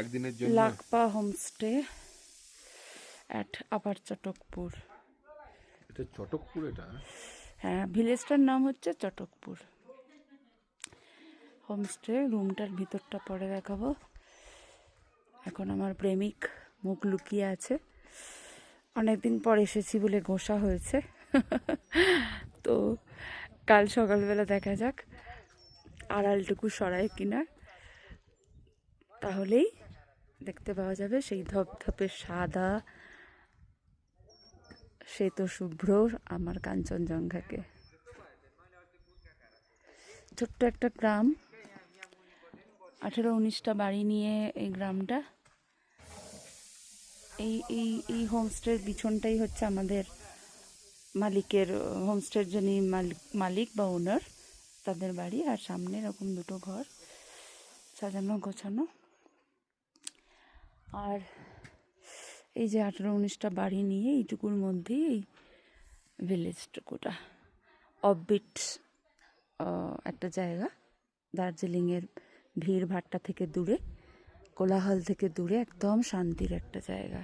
একদিনের জন্য? Lakpa homestay at আপার চটকপুর। এটা চটকপুর এটা? হ্যাঁ, ভিলেজটার নাম হচ্ছে চটকপুর। হোমস্টে রুমটার ভিতরটা পরে দেখাবো। এখন আমার প্রেমিক মুখ লুকিয়ে আছে, অনেকদিন পর এসেছি বলে গোসা হয়েছে। তো কাল সকালবেলা দেখা যাক আড়ালটুকু সরায় কিনা, তাহলেই দেখতে পাওয়া যাবে সেই ধপধপে সাদা শ্বেত শুভ্র আমার কাঞ্চনজঙ্ঘাকে। ছোট্ট একটা গ্রাম, 18-19টা বাড়ি নিয়ে এই গ্রামটা। এই এই এই হোমস্টের পিছনটাই হচ্ছে আমাদের মালিকের, হোমস্টের যিনি মালিক বা ওনার, তাদের বাড়ি। আর সামনে এরকম দুটো ঘর সাজানো গোছানো। আর এই যে 18-19টা বাড়ি নিয়ে এইটুকুর মধ্যেই এই ভিলেজটুকুটা অফবিট একটা জায়গা, দার্জিলিংয়ের ভিড় ভাট্টা থেকে দূরে, কোলাহল থেকে দূরে, একদম শান্তির একটা জায়গা।